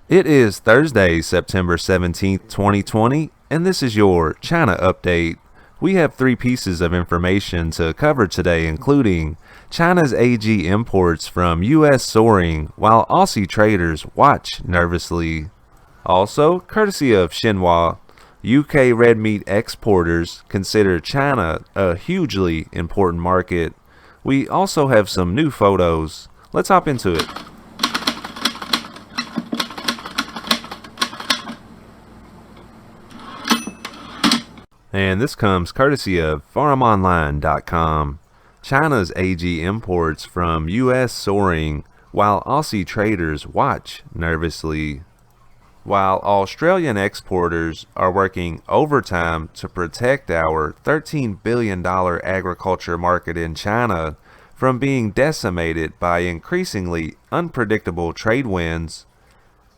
It is Thursday, September 17th, 2020, and this is your China Update. We have three pieces of information to cover today, including China's AG imports from U.S. soaring while Aussie traders watch nervously. Also, courtesy of Xinhua, UK red meat exporters consider China a hugely important market. We also have some new photos. Let's hop into it. And this comes courtesy of FarmOnline.com. China's AG imports from U.S. soaring while Aussie traders watch nervously. While Australian exporters are working overtime to protect our $13 billion agriculture market in China from being decimated by increasingly unpredictable trade winds,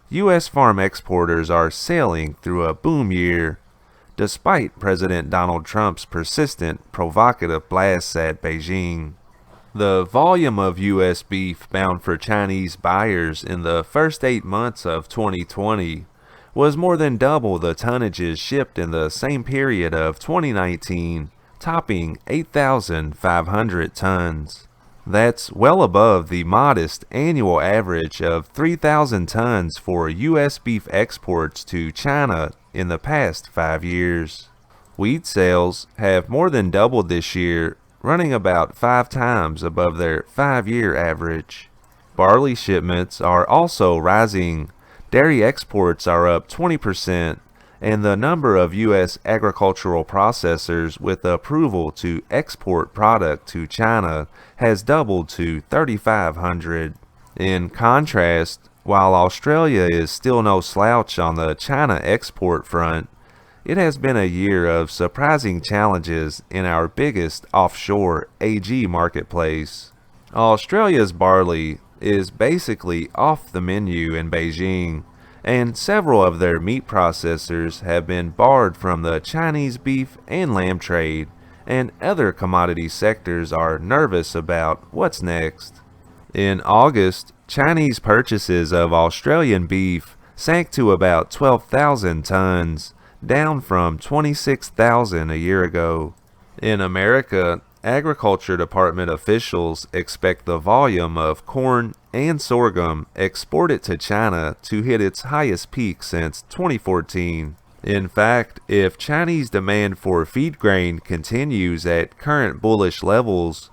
U.S. farm exporters are sailing through a boom year, despite President Donald Trump's persistent provocative blasts at Beijing. The volume of U.S. beef bound for Chinese buyers in the first 8 months of 2020 was more than double the tonnages shipped in the same period of 2019, topping 8,500 tons. That's well above the modest annual average of 3,000 tons for U.S. beef exports to China in the past 5 years. Wheat sales have more than doubled this year, running about 5 times above their 5-year average. Barley shipments are also rising. Dairy exports are up 20%, and the number of U.S. agricultural processors with approval to export product to China has doubled to 3,500. In contrast, while Australia is still no slouch on the China export front, it has been a year of surprising challenges in our biggest offshore AG marketplace. Australia's barley is basically off the menu in Beijing, and several of their meat processors have been barred from the Chinese beef and lamb trade, and other commodity sectors are nervous about what's next. In August, Chinese purchases of Australian beef sank to about 12,000 tons, down from 26,000 a year ago. In America, Agriculture Department officials expect the volume of corn and sorghum exported to China to hit its highest peak since 2014. In fact, if Chinese demand for feed grain continues at current bullish levels,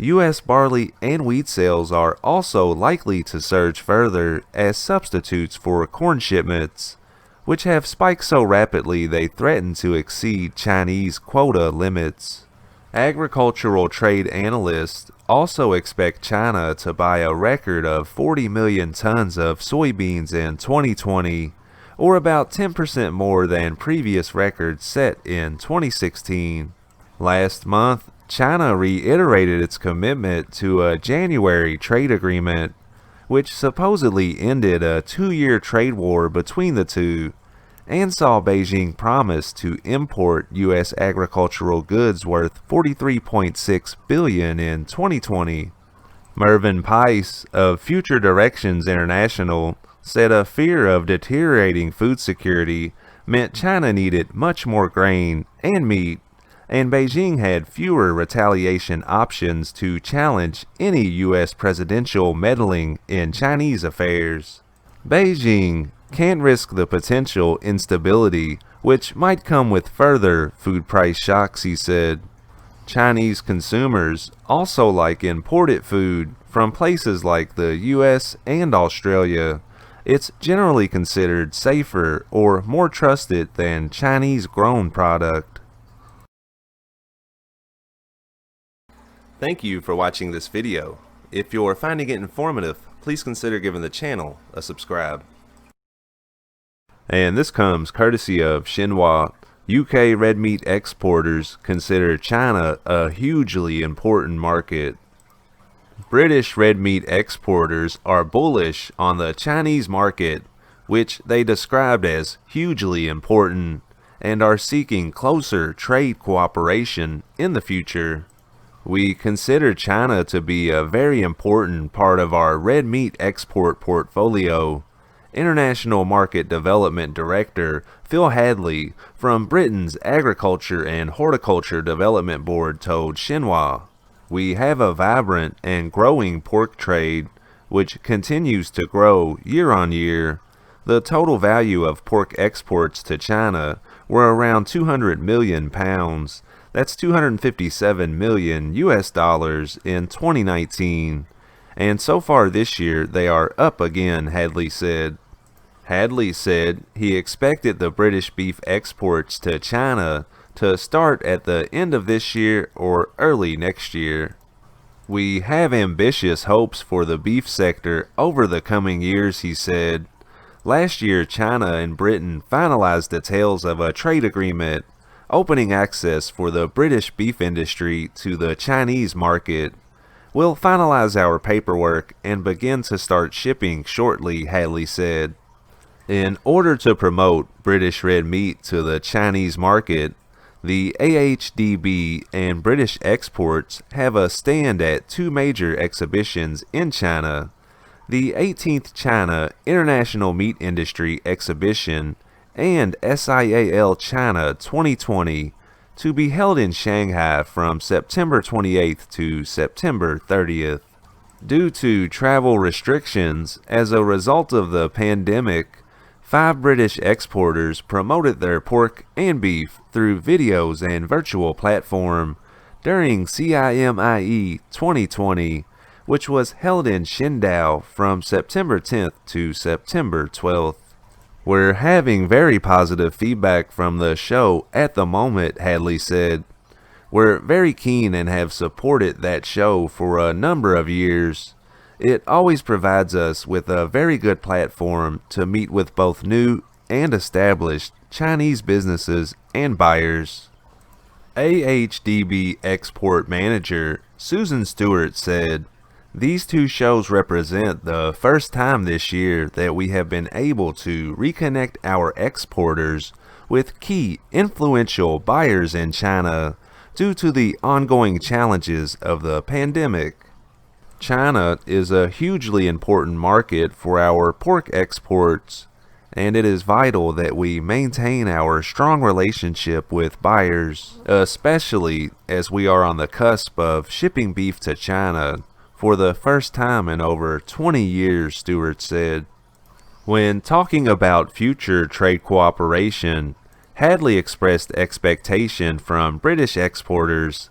U.S. barley and wheat sales are also likely to surge further as substitutes for corn shipments, which have spiked so rapidly they threaten to exceed Chinese quota limits. Agricultural trade analysts also expect China to buy a record of 40 million tons of soybeans in 2020, or about 10% more than previous records set in 2016. Last month, China reiterated its commitment to a January trade agreement, which supposedly ended a 2-year trade war between the two, and saw Beijing promise to import U.S. agricultural goods worth $43.6 billion in 2020. Mervyn Pice of Future Directions International said a fear of deteriorating food security meant China needed much more grain and meat, and Beijing had fewer retaliation options to challenge any U.S. presidential meddling in Chinese affairs. Beijing can't risk the potential instability which might come with further food price shocks, he said. Chinese consumers also like imported food from places like the US and Australia. It's generally considered safer or more trusted than Chinese-grown product. Thank you for watching this video. If you're finding it informative, please consider giving the channel a subscribe. And this comes courtesy of Xinhua. UK red meat exporters consider China a hugely important market. British red meat exporters are bullish on the Chinese market, which they described as hugely important, and are seeking closer trade cooperation in the future. We consider China to be a very important part of our red meat export portfolio, International Market Development Director Phil Hadley from Britain's Agriculture and Horticulture Development Board told Xinhua, "We have a vibrant and growing pork trade, which continues to grow year on year. The total value of pork exports to China were around 200 million pounds. That's 257 million US dollars in 2019. And so far this year, they are up again," Hadley said. Hadley said he expected the British beef exports to China to start at the end of this year or early next year. "We have ambitious hopes for the beef sector over the coming years," he said. Last year, China and Britain finalized details of a trade agreement, opening access for the British beef industry to the Chinese market. "We'll finalize our paperwork and begin to start shipping shortly," Hadley said. In order to promote British red meat to the Chinese market, the AHDB and British Exports have a stand at two major exhibitions in China: the 18th China International Meat Industry Exhibition and SIAL China 2020, to be held in Shanghai from September 28th to September 30th. Due to travel restrictions as a result of the pandemic, 5 British exporters promoted their pork and beef through videos and virtual platform during CIMIE 2020, which was held in Qingdao from September 10th to September 12th. "We're having very positive feedback from the show at the moment," Hadley said. "We're very keen and have supported that show for a number of years. It always provides us with a very good platform to meet with both new and established Chinese businesses and buyers." AHDB Export Manager Susan Stewart said, "These two shows represent the first time this year that we have been able to reconnect our exporters with key influential buyers in China due to the ongoing challenges of the pandemic. China is a hugely important market for our pork exports, and it is vital that we maintain our strong relationship with buyers, especially as we are on the cusp of shipping beef to China for the first time in over 20 years, Stewart said. When talking about future trade cooperation, Hadley expressed expectation from British exporters.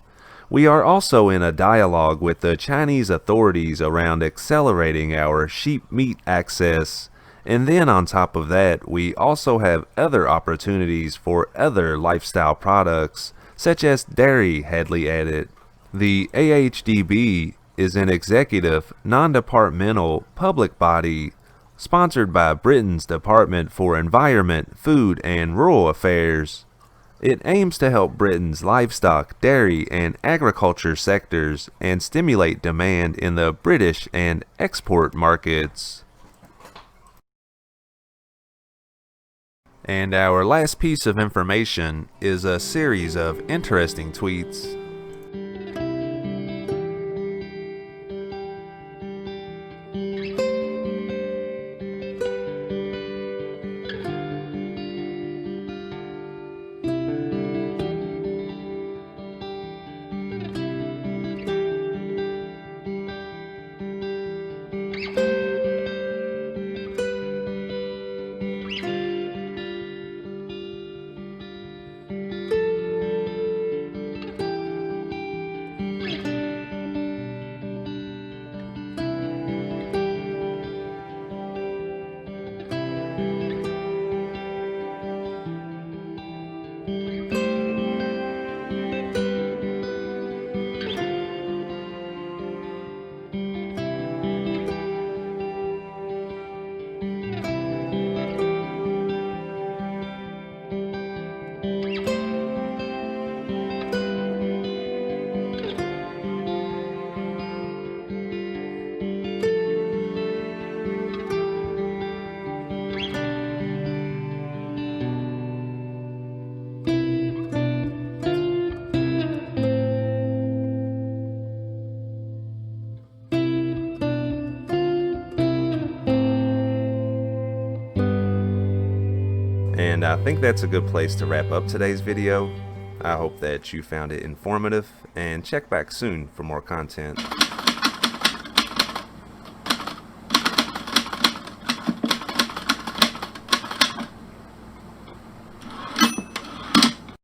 "We are also in a dialogue with the Chinese authorities around accelerating our sheep meat access, and then on top of that, we also have other opportunities for other lifestyle products, such as dairy," Hadley added. The AHDB is an executive, non-departmental public body sponsored by Britain's Department for Environment, Food and Rural Affairs. It aims to help Britain's livestock, dairy and agriculture sectors and stimulate demand in the British and export markets. And our last piece of information is a series of interesting tweets. And I think that's a good place to wrap up today's video. I hope that you found it informative, and check back soon for more content.